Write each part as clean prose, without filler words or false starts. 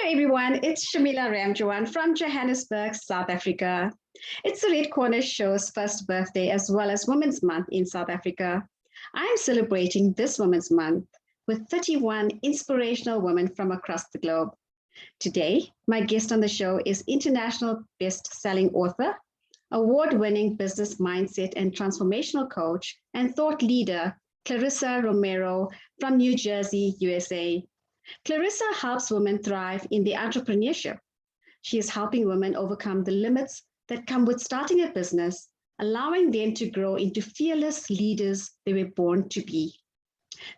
everyone, it's Shamila Ramjawan from Johannesburg, South Africa. It's the Red Corner Show's first birthday as well as Women's Month in South Africa. I'm celebrating this Women's Month with 31 inspirational women from across the globe. Today, my guest on the show is international best-selling author, award-winning business mindset and transformational coach, and thought leader, Clarisa Romero from New Jersey, USA. Clarisa helps women thrive in their entrepreneurship. She is helping women overcome the limits that come with starting a business, allowing them to grow into fearless leaders they were born to be.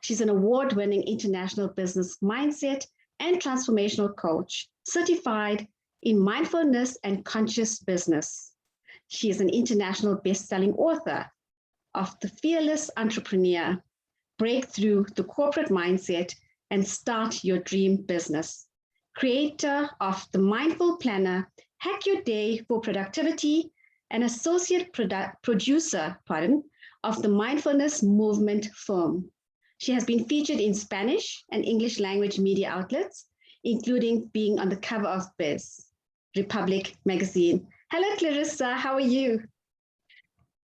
She's an award-winning international business mindset and transformational coach, certified in mindfulness and conscious business. She is an international best-selling author of The Fearless Entrepreneur, Break Through the Corporate Mindset, and Start Your Dream Business. Creator of the Mindful Planner, Hack Your Day for Productivity, and associate producer of the Mindfulness Movement film. She has been featured in Spanish and English language media outlets, including being on the cover of Biz, Republic magazine. Hello, Clarisa, how are you?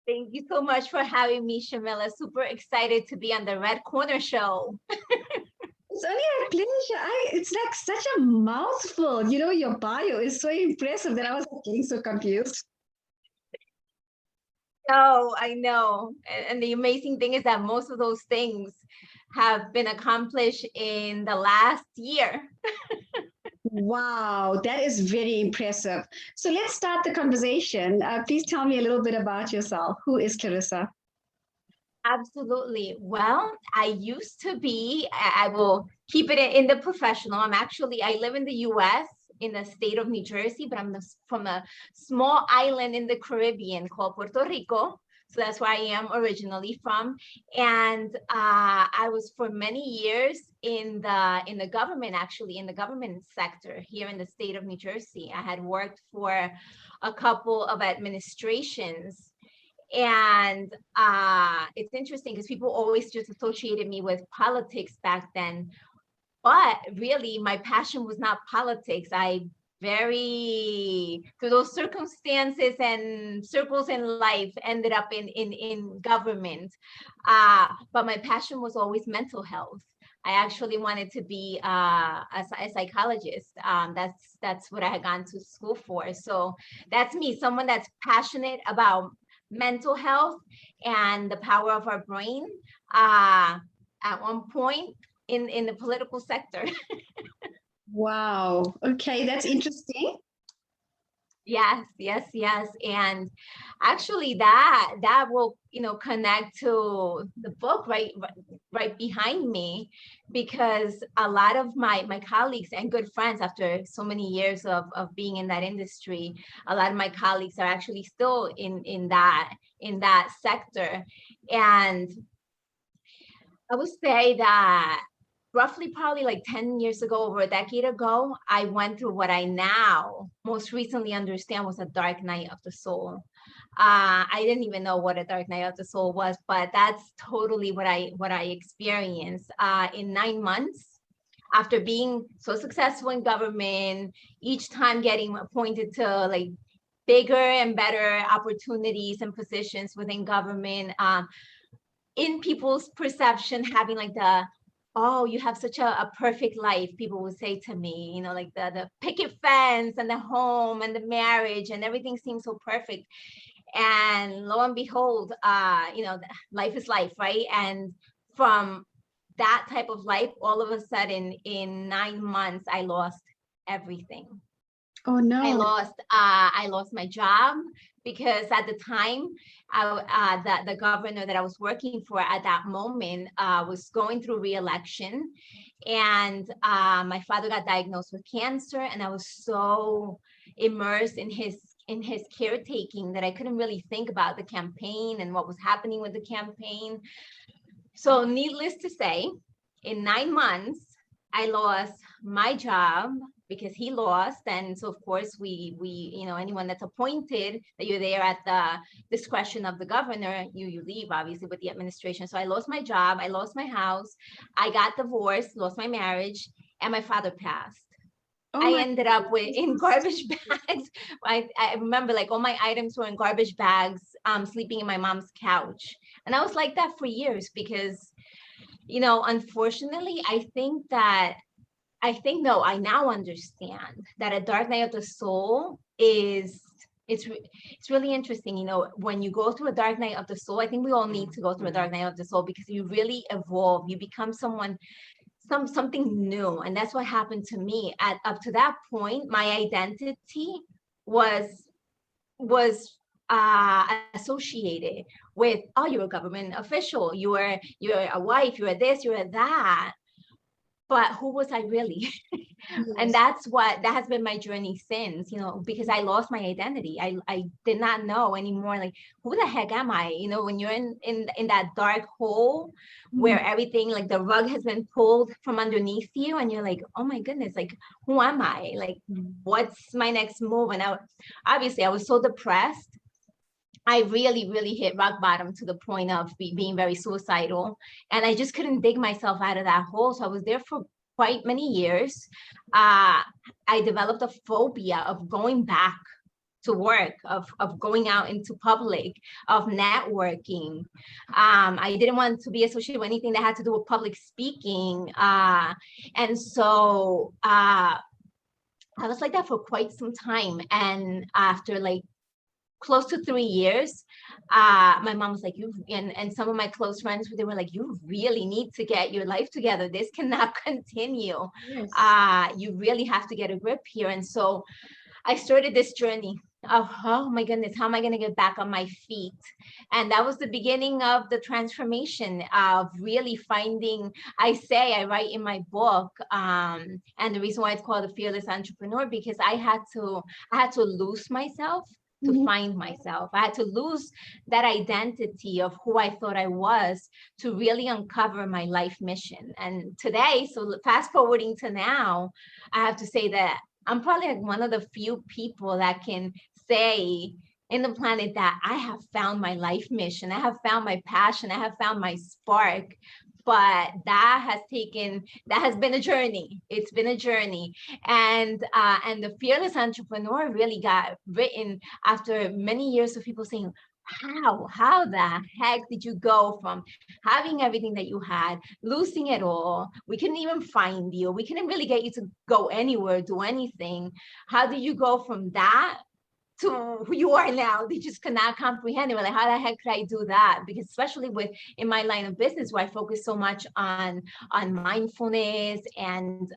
Thank you so much for having me, Shamila. Super excited to be on the Red Corner Show. It's only a pleasure. It's like such a mouthful. You know, your bio is so impressive that I was getting so confused. Oh, I know. And the amazing thing is that most of those things have been accomplished in the last year. Wow, that is very impressive. So let's start the conversation. Please tell me a little bit about yourself. Who is Clarisa? Absolutely. Well, I used to be, I will keep it in the professional. I live in the US, in the state of New Jersey, but I'm from a small island in the Caribbean called Puerto Rico. So that's where I am originally from. And I was for many years in the government, actually, in the government sector here in the state of New Jersey. I had worked for a couple of administrations. And it's interesting because people always just associated me with politics back then. But really, my passion was not politics. Through those circumstances and circles in life, ended up in government. But my passion was always mental health. I actually wanted to be a psychologist. That's what I had gone to school for. So that's me, someone that's passionate about mental health and the power of our brain at one point in the political sector. Wow. Okay, that's interesting. Yes. And actually that will, connect to the book right behind me, because a lot of my colleagues and good friends, after so many years of being in that industry, a lot of my colleagues are actually still in that sector. And I would say that roughly probably like 10 years ago, over a decade ago, I went through what I now most recently understand was a dark night of the soul. I didn't even know what a dark night of the soul was, but that's totally what I experienced in 9 months. After being so successful in government, each time getting appointed to like bigger and better opportunities and positions within government, in people's perception, having like oh, you have such a perfect life, people would say to me, like the picket fence and the home and the marriage and everything seems so perfect. And lo and behold, life is life, right? And from that type of life, all of a sudden in 9 months, I lost everything. Oh no! I lost my job, because at the time, the governor that I was working for at that moment was going through re-election, and my father got diagnosed with cancer, and I was so immersed in his caretaking that I couldn't really think about the campaign and what was happening with the campaign. So needless to say, in 9 months, I lost my job because he lost. And so of course we anyone that's appointed, that you're there at the discretion of the governor, you leave obviously with the administration. So I lost my job, I lost my house, I got divorced, lost my marriage, and my father passed. Oh I my ended up with in goodness. garbage bags. I remember like all my items were in garbage bags, sleeping in my mom's couch. And I was like that for years because, unfortunately, no, I now understand that a dark night of the soul it's really interesting. When you go through a dark night of the soul, I think we all need to go through a dark night of the soul because you really evolve. You become something new. And that's what happened to me. Up to that point, my identity was associated with, oh, you're a government official, you're a wife, you're this, you're that. But who was I really? And Yes. that has been my journey since, because I lost my identity. I did not know anymore, like, who the heck am I? When you're in that dark hole where Mm. everything, like the rug has been pulled from underneath you, and you're like, oh my goodness, like, who am I? Like, what's my next move? And obviously I was so depressed. I really, really hit rock bottom to the point of being very suicidal. And I just couldn't dig myself out of that hole. So I was there for quite many years. I developed a phobia of going back to work, of going out into public, of networking. I didn't want to be associated with anything that had to do with public speaking. And so I was like that for quite some time. And after like close to 3 years, my mom was like, and some of my close friends, they were like, you really need to get your life together. This cannot continue. Yes. You really have to get a grip here. And so I started this journey of, oh my goodness, how am I going to get back on my feet? And that was the beginning of the transformation of really finding, I write in my book, and the reason why it's called The Fearless Entrepreneur, because I had to lose myself to Mhm. find myself. I had to lose that identity of who I thought I was to really uncover my life mission. And today, so fast forwarding to now, I have to say that I'm probably like one of the few people that can say in the planet that I have found my life mission. I have found my passion. I have found my spark. But that has been a journey. It's been a journey. And the Fearless Entrepreneur really got written after many years of people saying, how the heck did you go from having everything that you had, losing it all? We couldn't even find you. We couldn't really get you to go anywhere, do anything. How did you go from that to who you are now? They just cannot comprehend it. We're like, how the heck could I do that? Because especially in my line of business where I focus so much on mindfulness and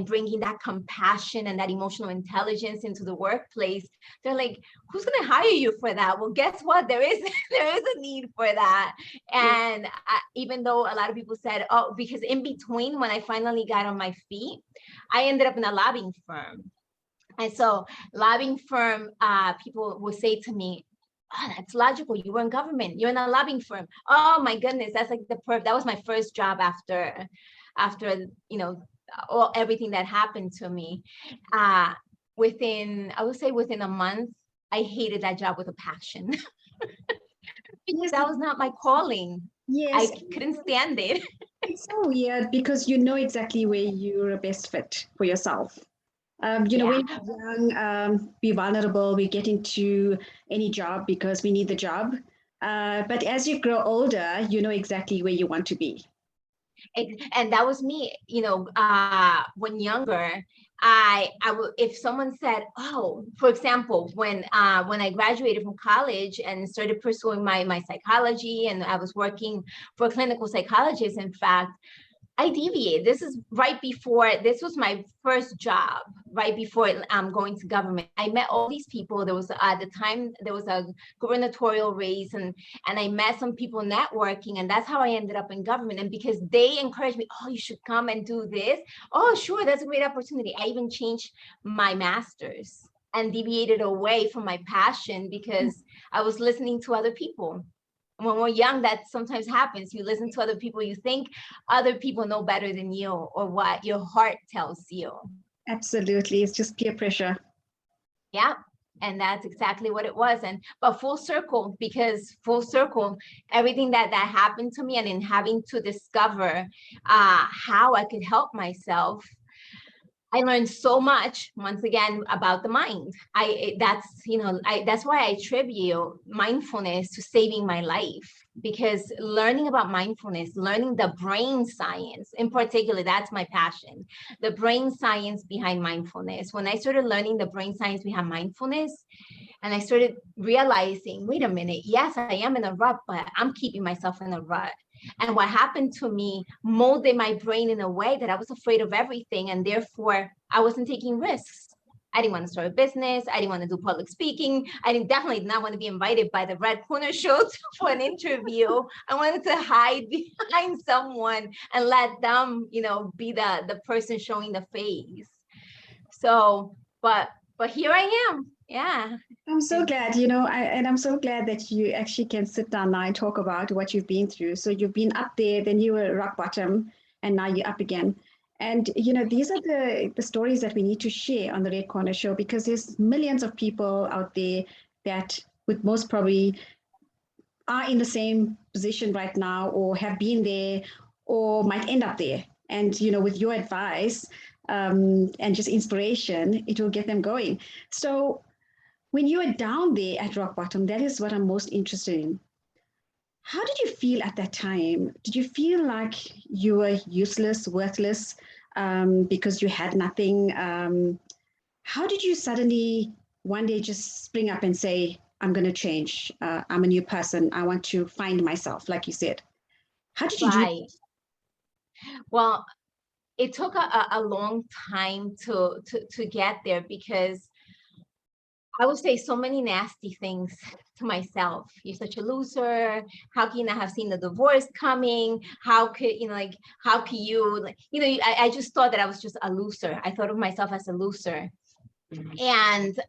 bringing that compassion and that emotional intelligence into the workplace, they're like, who's going to hire you for that? Well, guess what? There is a need for that. And even though a lot of people said, oh, because in between when I finally got on my feet, I ended up in a lobbying firm. And so lobbying firm, people will say to me, oh, that's logical. You were in government. You're in a lobbying firm. Oh my goodness. That's like that was my first job after, everything that happened to me. I would say within a month, I hated that job with a passion. Yes. That was not my calling. Yes. I couldn't stand it. It's so weird because you know exactly where you're a best fit for yourself. Yeah. When we're young, we're vulnerable, we get into any job because we need the job. But as you grow older, you know exactly where you want to be. And that was me, when younger. If someone said, oh, for example, when I graduated from college and started pursuing my psychology, and I was working for a clinical psychologist, in fact, I deviated. This was my first job, right before going to government. I met all these people. There was at the time there was a gubernatorial race, and I met some people networking, and that's how I ended up in government. And because they encouraged me, oh, you should come and do this. Oh, sure, that's a great opportunity. I even changed my master's and deviated away from my passion because I was listening to other people. When we're young, that sometimes happens. You listen to other people, you think other people know better than you, or what your heart tells you. Absolutely. It's just peer pressure. Yeah. And that's exactly what it was. But full circle, everything that happened to me, and in having to discover how I could help myself, I learned so much once again about the mind. That's why I attribute mindfulness to saving my life, because learning about mindfulness, learning the brain science in particular, that's my passion. The brain science behind mindfulness. When I started learning the brain science behind mindfulness, and I started realizing, wait a minute, yes, I am in a rut, but I'm keeping myself in a rut. And what happened to me molded my brain in a way that I was afraid of everything. And therefore, I wasn't taking risks. I didn't want to start a business. I didn't want to do public speaking. I didn't definitely not want to be invited by the Red Corner Show for an interview. I wanted to hide behind someone and let them, be the person showing the face. So, but here I am. Yeah. I'm so glad, and I'm so glad that you actually can sit down now and talk about what you've been through. So you've been up there, then you were rock bottom, and now you're up again. And these are the stories that we need to share on the Red Corner Show, because there's millions of people out there that would most probably are in the same position right now, or have been there, or might end up there. And with your advice and just inspiration, it will get them going. So when you were down there at rock bottom, that is what I'm most interested in. How did you feel at that time? Did you feel like you were useless, worthless, because you had nothing? How did you suddenly one day just spring up and say, I'm going to change. I'm a new person. I want to find myself, like you said. How did you do Right. Well, it took a long time to get there, because I would say so many nasty things to myself. You're such a loser. How can you not have seen the divorce coming? How could, how can you, I just thought that I was just a loser. I thought of myself as a loser. And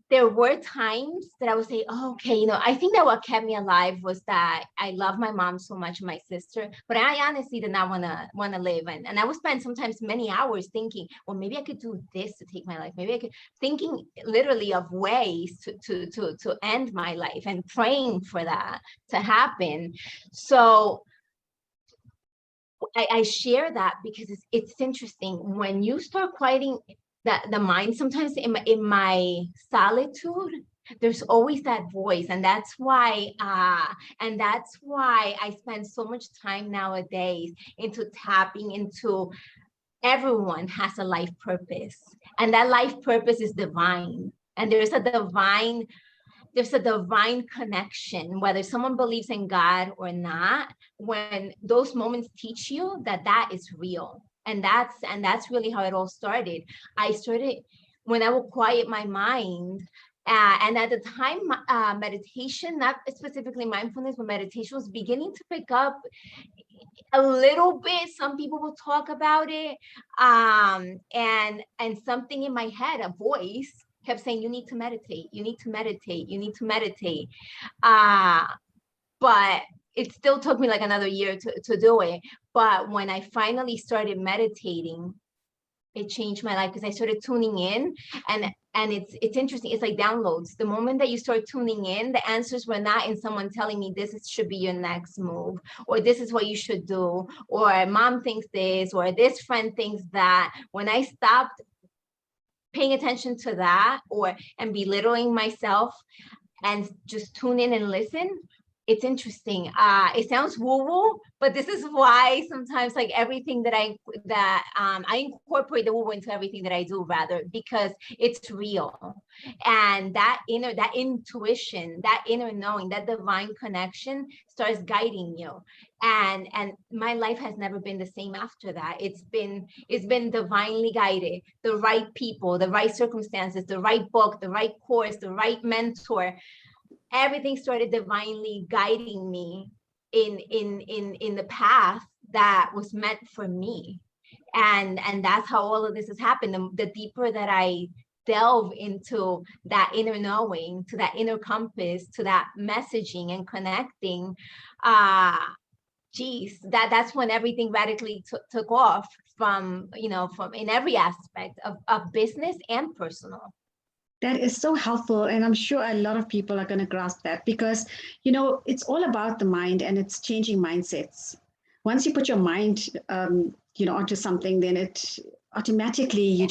there were times that I would say, oh, okay, I think that what kept me alive was that I love my mom so much, my sister, but I honestly did not want to live. And I would spend sometimes many hours thinking, well, maybe I could do this to take my life. Maybe I could, thinking literally of ways to end my life and praying for that to happen. So I share that because it's interesting when you start quieting the mind. Sometimes in my solitude, there's always that voice, and that's why I spend so much time nowadays into tapping into everyone has a life purpose, and that life purpose is divine, and there's a divine connection, whether someone believes in God or not. When those moments teach you that is real, and that's really how it all started. I started when I would quiet my mind, and at the time, meditation, not specifically mindfulness, but meditation was beginning to pick up a little bit. Some people will talk about it, and something in my head, a voice kept saying, you need to meditate, you need to meditate, you need to meditate. But it still took me like another year to do it. But when I finally started meditating, it changed my life, because I started tuning in, and it's interesting. It's like downloads. The moment that you start tuning in, the answers were not in someone telling me should be your next move, or this is what you should do, or mom thinks this, or this friend thinks that. When I stopped paying attention to that and belittling myself and just tune in and listen, it's interesting. It sounds woo-woo, but this is why sometimes, like, everything that I incorporate the woo-woo into everything that I do, rather, because it's real. And that intuition, that inner knowing, that divine connection starts guiding you. And my life has never been the same after that. It's been divinely guided. The right people, the right circumstances, the right book, the right course, the right mentor. Everything started divinely guiding me in the path that was meant for me. And that's how all of this has happened. The deeper that I delve into that inner knowing, to that inner compass, to that messaging and connecting, that's when everything radically took off from in every aspect of business and personal. That is so helpful. And I'm sure a lot of people are going to grasp that, because, it's all about the mind, and it's changing mindsets. once you put your mind, onto something, then it automatically,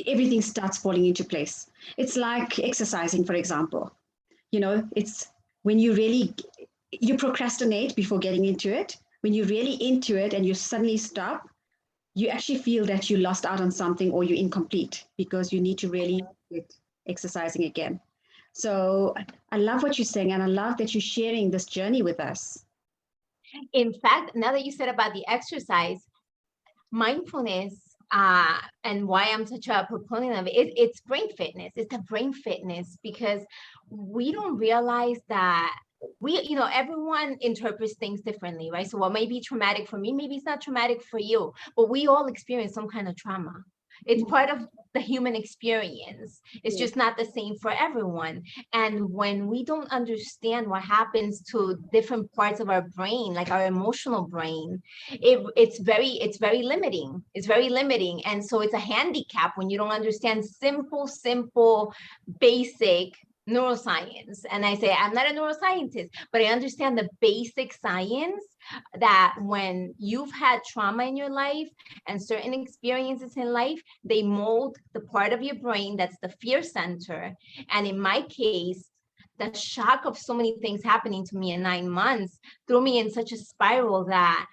everything starts falling into place. It's like exercising, for example. It's when you procrastinate before getting into it. When you're really into it and you suddenly stop, you actually feel that you lost out on something or you're incomplete because you need to really get exercising again. So I love what you're saying, and I love that you're sharing this journey with us. In fact, now that you said about the exercise, mindfulness, and why I'm such a proponent of it, it's brain fitness. It's the brain fitness, because we don't realize that everyone interprets things differently, right? So what may be traumatic for me, maybe it's not traumatic for you, but we all experience some kind of trauma. It's part of the human experience. It's just not the same for everyone. And when we don't understand what happens to different parts of our brain, like our emotional brain, it's very limiting. It's very limiting. And so it's a handicap when you don't understand simple, basic neuroscience. And I say, I'm not a neuroscientist, but I understand the basic science that when you've had trauma in your life and certain experiences in life, they mold the part of your brain that's the fear center. And in my case, the shock of so many things happening to me in 9 months threw me in such a spiral that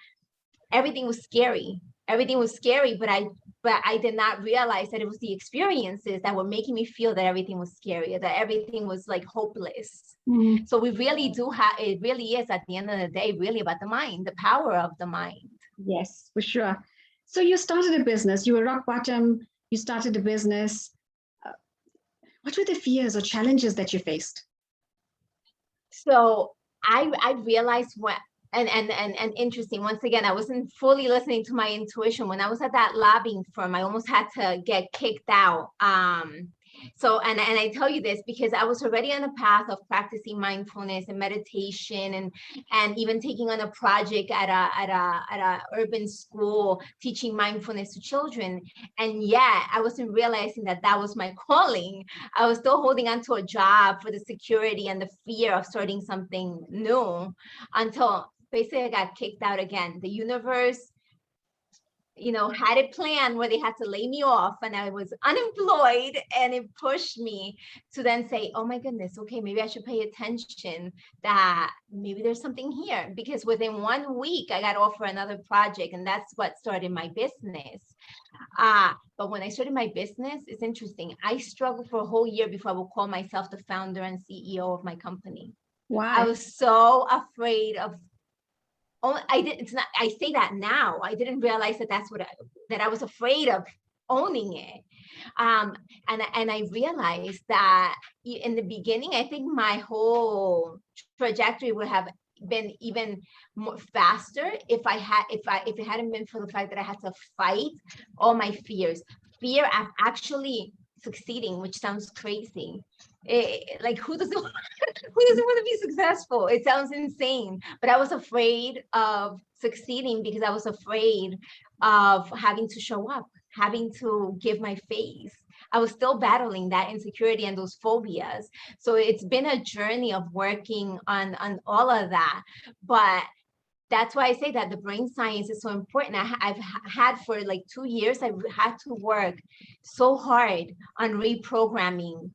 everything was scary. Everything was scary, but I did not realize that it was the experiences that were making me feel that everything was scary, that everything was like hopeless. Mm-hmm. So we really do it really is at the end of the day, really about the mind, the power of the mind. Yes, for sure. So you started a business, you were rock bottom, you started a business. What were the fears or challenges that you faced? So I realized and interesting, once again, I wasn't fully listening to my intuition. When I was at that lobbying firm, I almost had to get kicked out. So, and I tell you this because I was already on a path of practicing mindfulness and meditation, and even taking on a project at a urban school, teaching mindfulness to children. And yet I wasn't realizing that was my calling. I was still holding on to a job for the security and the fear of starting something new, until basically I got kicked out again. The universe, had it planned where they had to lay me off and I was unemployed, and it pushed me to then say, oh my goodness, okay, maybe I should pay attention, that maybe there's something here. Because within 1 week I got offered another project, and that's what started my business. But when I started my business, it's interesting. I struggled for a whole year before I would call myself the founder and CEO of my company. Wow. I was so afraid of I say that now. I didn't realize that I was afraid of owning it. And I realized that in the beginning, I think my whole trajectory would have been even more faster if it hadn't been for the fact that I had to fight all my fears. Fear of actually succeeding, which sounds crazy. Like who doesn't want to be successful? It sounds insane, but I was afraid of succeeding because I was afraid of having to show up, having to give my face. I was still battling that insecurity and those phobias. So it's been a journey of working on all of that. But that's why I say that the brain science is so important. I've had for like 2 years, I've had to work so hard on reprogramming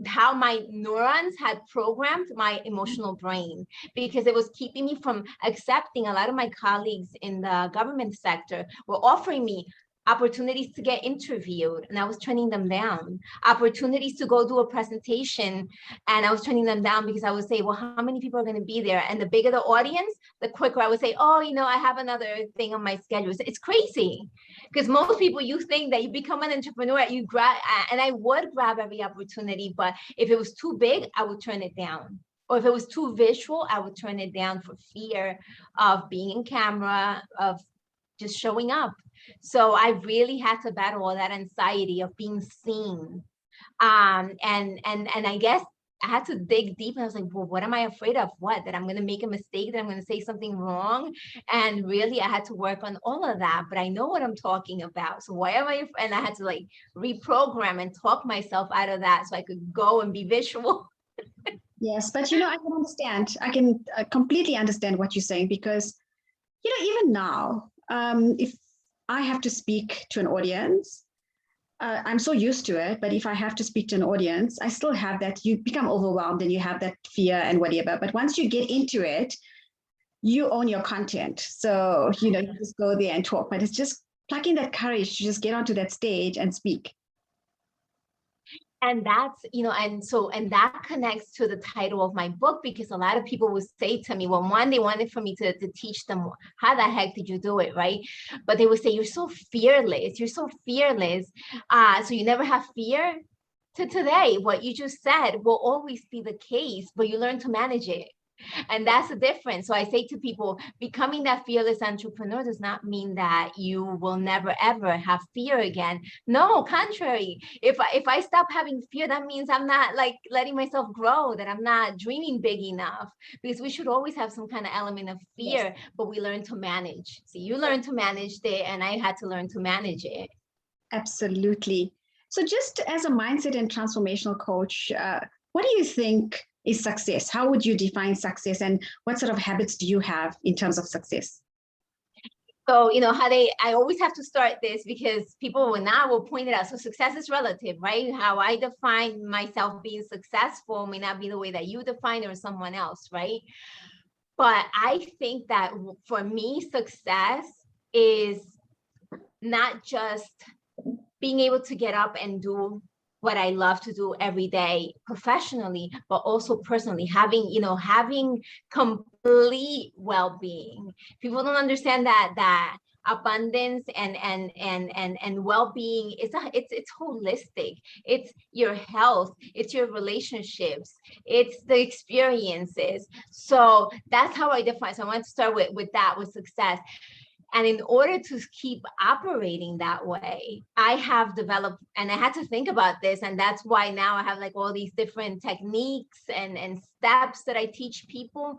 how my neurons had programmed my emotional brain, because it was keeping me from accepting. A lot of my colleagues in the government sector were offering me opportunities to get interviewed, and I was turning them down. Opportunities to go do a presentation, and I was turning them down because I would say, well, how many people are going to be there? And the bigger the audience, the quicker I would say, oh, I have another thing on my schedule. It's crazy, because most people, you think that you become an entrepreneur, you grab, and I would grab every opportunity, but if it was too big, I would turn it down. Or if it was too visual, I would turn it down for fear of being in camera, of just showing up. So I really had to battle all that anxiety of being seen. And I guess I had to dig deep, and I was like, well, what am I afraid of? What? That I'm going to make a mistake, that I'm going to say something wrong? And really, I had to work on all of that, but I know what I'm talking about. So why am I? And I had to like reprogram and talk myself out of that so I could go and be visual. Yes, but I can understand. I can completely understand what you're saying, because Even now, if I have to speak to an audience, I'm so used to it, but if I have to speak to an audience, I still have that. You become overwhelmed and you have that fear and whatever. But once you get into it, you own your content. So, you just go there and talk. But it's just plucking that courage to just get onto that stage and speak. And that's, and that connects to the title of my book, because a lot of people would say to me, well, one, they wanted for me to teach them, how the heck did you do it, right? But they would say, you're so fearless. You're so fearless. So you never have fear. To today, what you just said will always be the case, but you learn to manage it. And that's the difference. So I say to people, becoming that fearless entrepreneur does not mean that you will never, ever have fear again. No, contrary. If I stop having fear, that means I'm not like letting myself grow, that I'm not dreaming big enough, because we should always have some kind of element of fear, yes. But we learn to manage. So you learn to manage it, and I had to learn to manage it. Absolutely. So just as a mindset and transformational coach, what do you think is success? How would you define success, and what sort of habits do you have in terms of success? So, I always have to start this, because people will point it out. So success is relative, right? How I define myself being successful may not be the way that you define it or someone else, right? But I think that for me, success is not just being able to get up and do what I love to do every day professionally, but also personally, having complete well-being. People don't understand that abundance and well-being it's holistic. It's your health, it's your relationships, it's the experiences. So that's how I define. So I want to start with success. And in order to keep operating that way, I have developed, and I had to think about this. And that's why now I have like all these different techniques and steps that I teach people,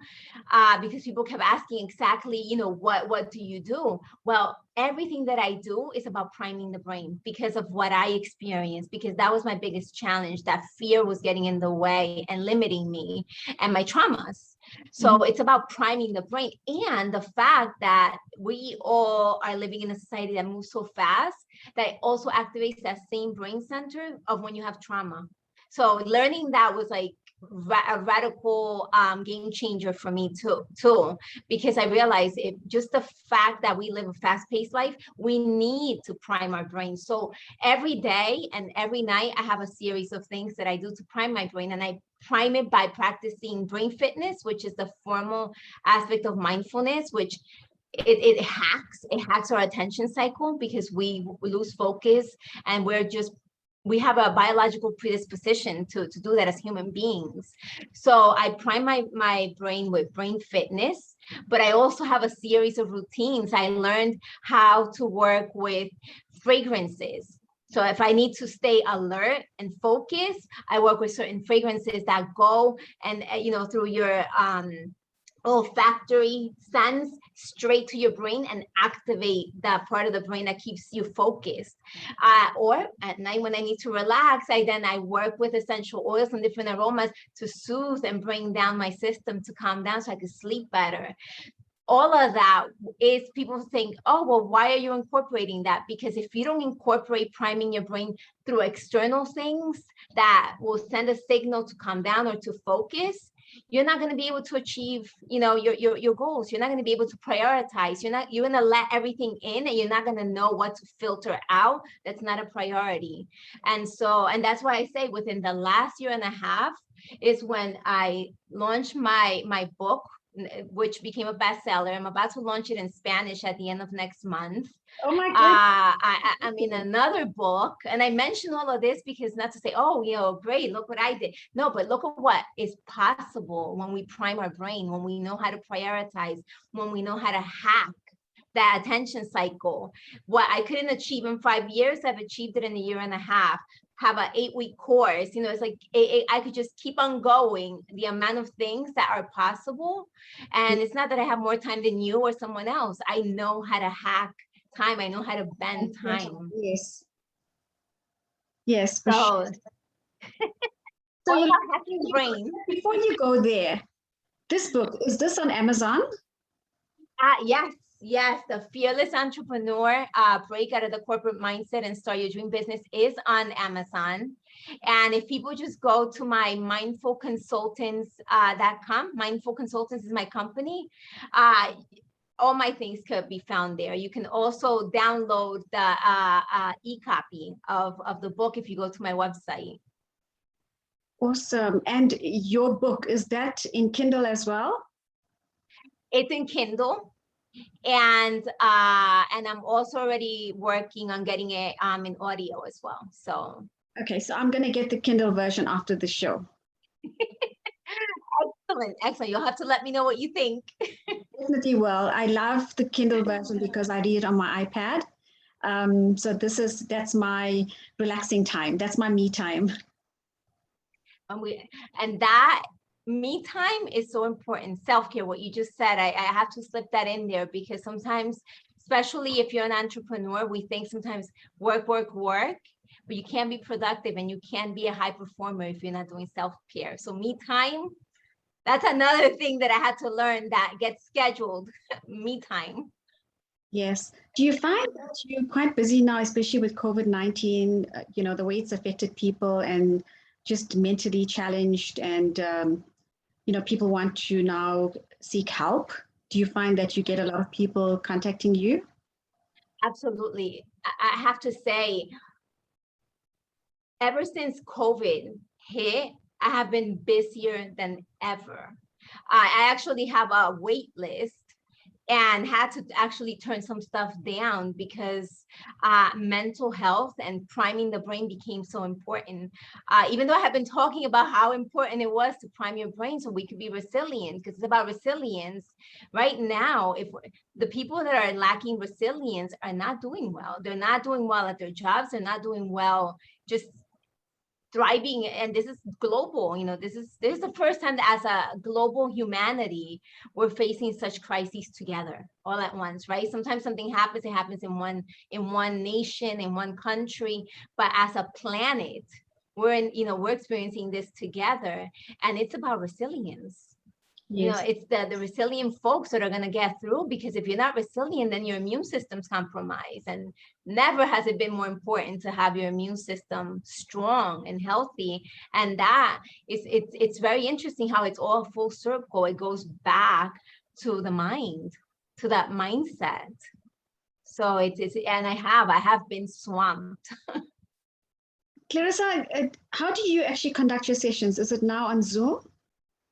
because people kept asking exactly, what do you do? Well, everything that I do is about priming the brain because of what I experienced, because that was my biggest challenge. That fear was getting in the way and limiting me, and my traumas. So it's about priming the brain, and the fact that we all are living in a society that moves so fast that it also activates that same brain center of when you have trauma. So learning that was like a radical game changer for me too, because I realized just the fact that we live a fast-paced life, we need to prime our brain. So every day and every night I have a series of things that I do to prime my brain, and I prime it by practicing brain fitness, which is the formal aspect of mindfulness, which it hacks our attention cycle, because we lose focus, and we have a biological predisposition to do that as human beings. So I prime my brain with brain fitness, but I also have a series of routines. I learned how to work with fragrances. So if I need to stay alert and focus, I work with certain fragrances that go and, through your olfactory sense straight to your brain and activate that part of the brain that keeps you focused. Or at night when I need to relax, I work with essential oils and different aromas to soothe and bring down my system, to calm down so I can sleep better. All of that is, people think, oh, well, why are you incorporating that? Because if you don't incorporate priming your brain through external things that will send a signal to calm down or to focus, you're not going to be able to achieve, your goals. You're not going to be able to prioritize. You're going to let everything in, and you're not going to know what to filter out. That's not a priority. And that's why I say within the last year and a half is when I launched my book, which became a bestseller. I'm about to launch it in Spanish at the end of next month. Oh my goodness. I'm in another book, and I mention all of this because not to say, oh, great, look what I did. No, but look at what is possible when we prime our brain, when we know how to prioritize, when we know how to hack that attention cycle. What I couldn't achieve in 5 years, I've achieved it in a year and a half. Have an 8-week course, it's like I could just keep on going, the amount of things that are possible. And it's not that I have more time than you or someone else. I know how to hack time. I know how to bend time. Yes, for so sure. all about hacking brain. Before you go there, this book, is this on Amazon? Yes. Yes, the Fearless Entrepreneur, Break Out of the Corporate Mindset and Start Your Dream Business is on Amazon. And if people just go to my mindfulconsultants.com, Mindful Consultants is my company. All my things could be found there. You can also download the e-copy of the book if you go to my website. Awesome. And your book, is that in Kindle as well? It's in Kindle. And I'm also already working on getting it in audio as well. So okay, so I'm going to get the Kindle version after the show. Excellent. You'll have to let me know what you think. Definitely will. I love the Kindle version because I read on my iPad. So that's my relaxing time. That's my me time. And that me time is so important. Self-care, what you just said, I have to slip that in there because sometimes, especially if you're an entrepreneur, we think sometimes work, but you can't be productive and you can't be a high performer if you're not doing self-care. So me time, that's another thing that I had to learn that gets scheduled, me time. Yes. Do you find that you're quite busy now, especially with COVID-19, the way it's affected people and just mentally challenged and, people want to now seek help? Do you find that you get a lot of people contacting you? Absolutely. I have to say, ever since COVID hit, I have been busier than ever. I actually have a wait list and had to actually turn some stuff down because mental health and priming the brain became so important. Even though I have been talking about how important it was to prime your brain so we could be resilient, because it's about resilience. Right now, if the people that are lacking resilience are not doing well, they're not doing well at their jobs, they're not doing well just thriving, and this is global. This is the first time that as a global humanity we're facing such crises together all at once, right? Sometimes something happens, it happens in one nation, in one country, but as a planet we're experiencing this together, and it's about resilience. Yes. It's the resilient folks that are going to get through, because if you're not resilient, then your immune system's compromised. And never has it been more important to have your immune system strong and healthy. And that is, it's very interesting how it's all full circle. It goes back to the mind, to that mindset. So and I have been swamped. Clarisa, how do you actually conduct your sessions? Is it now on Zoom?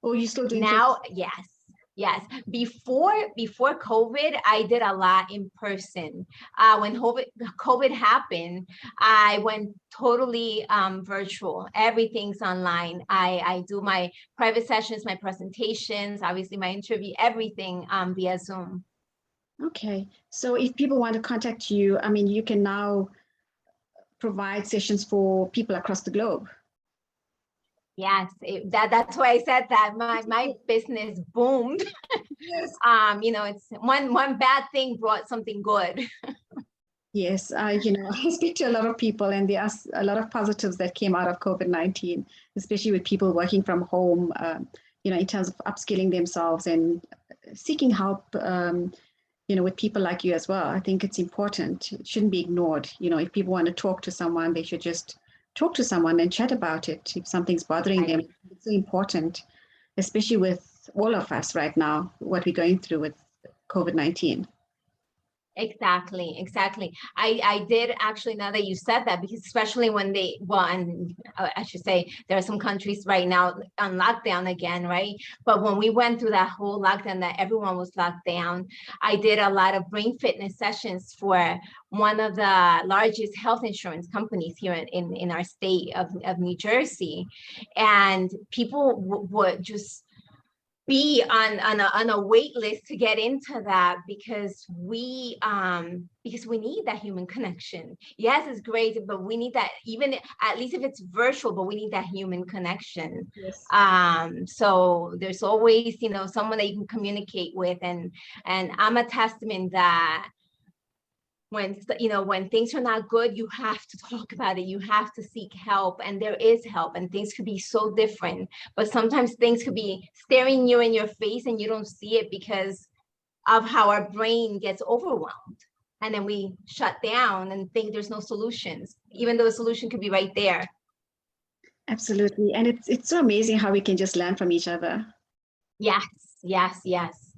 Or are you still doing now? Yes. Before COVID, I did a lot in person. When COVID happened, I went totally virtual. Everything's online. I do my private sessions, my presentations, obviously my interview, everything via Zoom. Okay. So if people want to contact you, you can now provide sessions for people across the globe. Yes, that's why I said that my business boomed. Yes. It's one bad thing brought something good. Yes, I speak to a lot of people, and there are a lot of positives that came out of COVID-19, especially with people working from home, in terms of upskilling themselves and seeking help, with people like you as well. I think it's important. It shouldn't be ignored. If people want to talk to someone, they should just talk to someone and chat about it. If something's bothering them, it's so important, especially with all of us right now, what we're going through with COVID-19. Exactly. I did actually, now that you said that, because especially when I should say there are some countries right now on lockdown again, right? But when we went through that whole lockdown that everyone was locked down, I did a lot of brain fitness sessions for one of the largest health insurance companies here in our state of New Jersey. And people would just be on a wait list to get into that, because we need that human connection. Yes, it's great, but we need that, even at least if it's virtual, but we need that human connection. Yes. So there's always someone that you can communicate with, and I'm a testament that when things are not good, you have to talk about it. You have to seek help, and there is help, and things could be so different. But sometimes things could be staring you in your face and you don't see it because how our brain gets overwhelmed. And then we shut down and think there's no solutions, even though the solution could be right there. Absolutely. And it's so amazing how we can just learn from each other. Yes, yes, yes.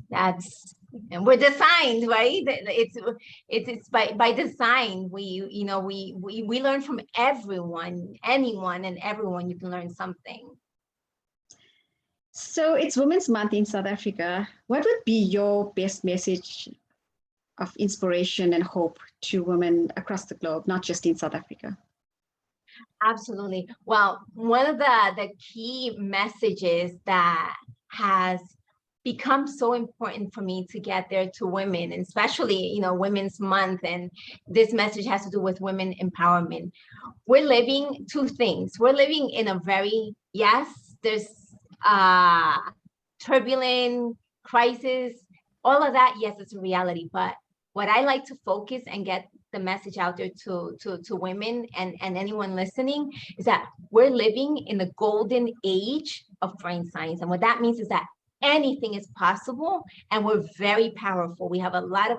And we're designed, right? It's by design. We learn from everyone, anyone and everyone. You can learn something. So it's Women's Month in South Africa. What would be your best message of inspiration and hope to women across the globe, not just in South Africa? Absolutely. Well, one of the key messages that has become so important for me to get there to women, and especially, Women's Month, and this message has to do with women empowerment. We're living two things. We're living in a very, yes, there's turbulent crisis, all of that. Yes, it's a reality. But what I like to focus and get the message out there to women and anyone listening is that we're living in the golden age of brain science. And what that means is that anything is possible, and we're very powerful. We have a lot of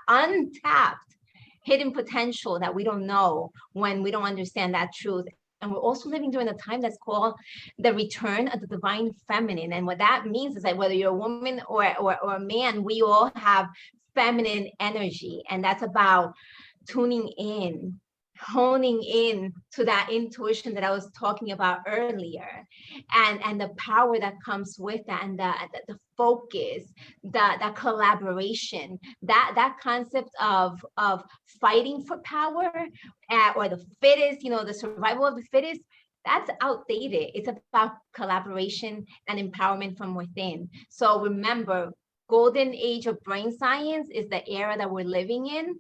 untapped hidden potential that we don't know when we don't understand that truth. And we're also living during a time that's called the return of the divine feminine. And what that means is that whether you're a woman or a man, we all have feminine energy. And that's about tuning in, honing in to that intuition that I was talking about earlier, and the power that comes with that, and the focus, the collaboration, that concept of fighting for power, or the fittest, the survival of the fittest. That's outdated. It's about collaboration and empowerment from within. So remember, golden age of brain science is the era that we're living in,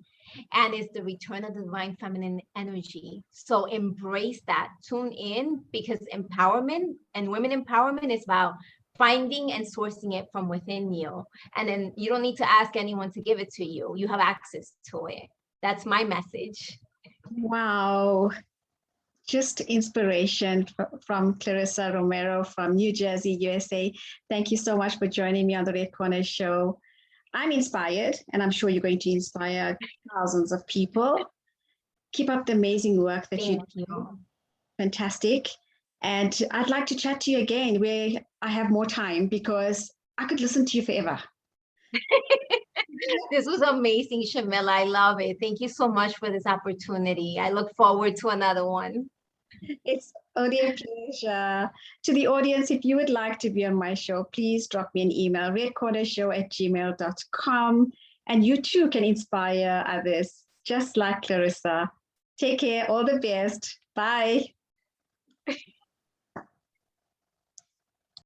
and it's the return of the divine feminine energy. So embrace that, tune in, because empowerment and women empowerment is about finding and sourcing it from within you. And then you don't need to ask anyone to give it to you. You have access to it. That's my message. Wow. Just inspiration from Clarisa Romero from New Jersey, USA. Thank you so much for joining me on the Red Corner Show. I'm inspired, and I'm sure you're going to inspire thousands of people. Keep up the amazing work that you do. Fantastic. And I'd like to chat to you again where I have more time, because I could listen to you forever. This was amazing, Shamila. I love it. Thank you so much for this opportunity. I look forward to another one. It's only a pleasure. To the audience, if you would like to be on my show, please drop me an email, redcornershow@gmail.com. And you too can inspire others, just like Clarisa. Take care. All the best. Bye.